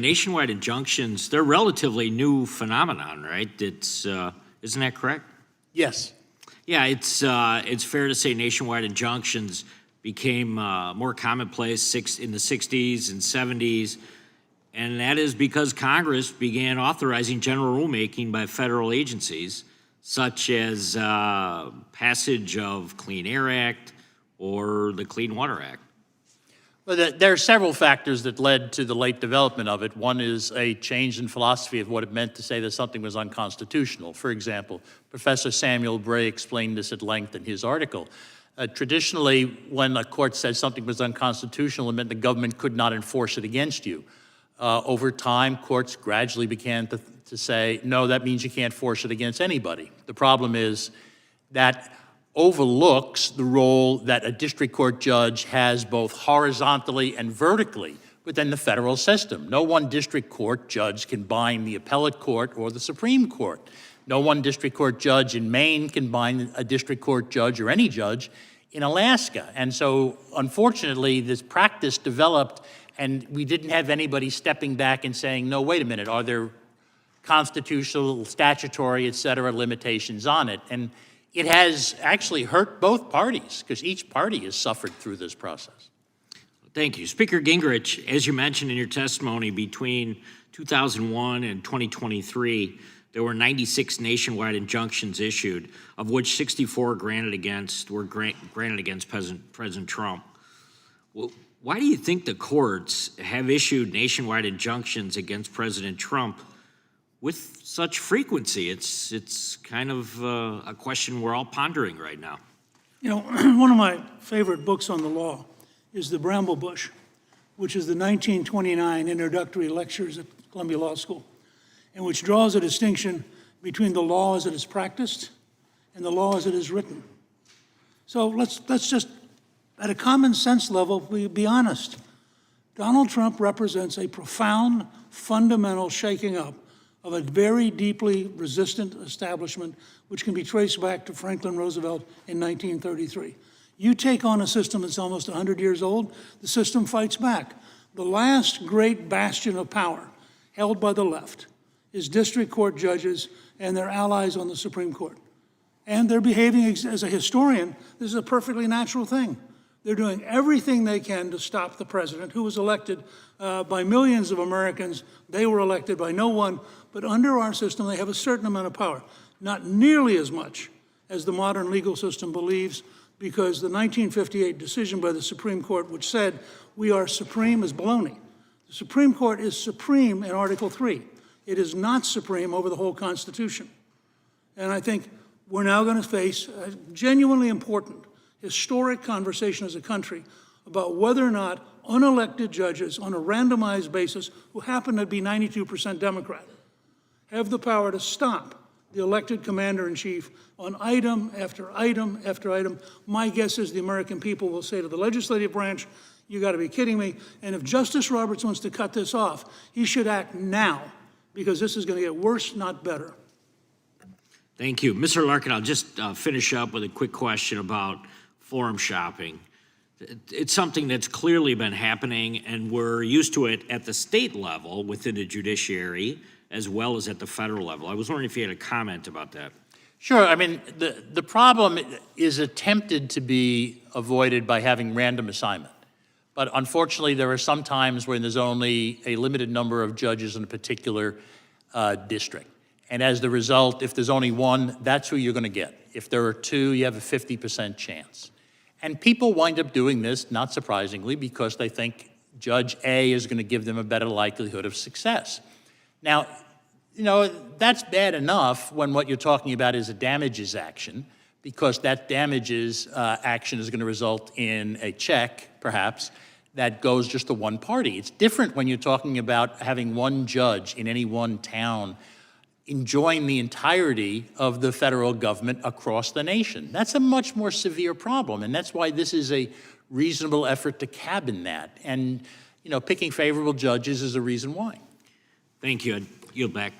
Nationwide injunctions, they're relatively new phenomenon, right? It's, isn't that correct? Yes. Yeah, it's fair to say nationwide injunctions became more commonplace in the 60s and 70s, and that is because Congress began authorizing general rulemaking by federal agencies, such as passage of Clean Air Act or the Clean Water Act. Well, there are several factors that led to the late development of it. One is a change in philosophy of what it meant to say that something was unconstitutional. For example, Professor Samuel Bray explained this at length in his article. Traditionally, when a court said something was unconstitutional, it meant the government could not enforce it against you. Over time, courts gradually began to say, no, that means you can't force it against anybody. The problem is that overlooks the role that a district court judge has both horizontally and vertically within the federal system. No one district court judge can bind the appellate court or the Supreme Court. No one district court judge in Maine can bind a district court judge or any judge in Alaska. And so, unfortunately, this practice developed, and we didn't have anybody stepping back and saying, no, wait a minute, are there constitutional, statutory, et cetera, limitations on it? And it has actually hurt both parties because each party has suffered through this process. Thank you. Speaker Gingrich, as you mentioned in your testimony, between 2001 and 2023, there were 96 nationwide injunctions issued, of which 64 were granted against President Trump. Well, why do you think the courts have issued nationwide injunctions against President Trump with such frequency? It's kind of a question we're all pondering right now. You know, one of my favorite books on the law is The Bramble Bush, which is the 1929 introductory lectures at Columbia Law School, and which draws a distinction between the law as it is practiced and the law as it is written. So let's just, at a common sense level, be honest. Donald Trump represents a profound, fundamental shaking up of a very deeply resistant establishment, which can be traced back to Franklin Roosevelt in 1933. You take on a system that's almost 100 years old, the system fights back. The last great bastion of power held by the left is district court judges and their allies on the Supreme Court. And they're behaving, as a historian, this is a perfectly natural thing. They're doing everything they can to stop the president, who was elected by millions of Americans. They were elected by no one, but under our system, they have a certain amount of power. Not nearly as much as the modern legal system believes, because the 1958 decision by the Supreme Court, which said we are supreme, is baloney. The Supreme Court is supreme in Article 3. It is not supreme over the whole Constitution. And I think we're now going to face a genuinely important historic conversation as a country about whether or not unelected judges on a randomized basis, who happen to be 92% Democrat, have the power to stop the elected commander-in-chief on item after item after item. My guess is the American people will say to the legislative branch, you got to be kidding me. And if Justice Roberts wants to cut this off, he should act now, because this is going to get worse, not better. Thank you. Mr. Larkin, I'll just finish up with a quick question about forum shopping. It's something that's clearly been happening, and we're used to it at the state level within the judiciary as well as at the federal level. I was wondering if you had a comment about that. Sure. I mean, the problem is attempted to be avoided by having random assignment. But unfortunately, there are some times when there's only a limited number of judges in a particular district. And as the result, if there's only one, that's who you're going to get. If there are two, you have a 50% chance. And people wind up doing this, not surprisingly, because they think Judge A is going to give them a better likelihood of success. Now, you know, that's bad enough when what you're talking about is a damages action, because that damages action is going to result in a check, perhaps, that goes just to one party. It's different when you're talking about having one judge in any one town enjoying the entirety of the federal government across the nation. That's a much more severe problem, and that's why this is a reasonable effort to cabin that. And, you know, picking favorable judges is a reason why. Thank you. I yield back.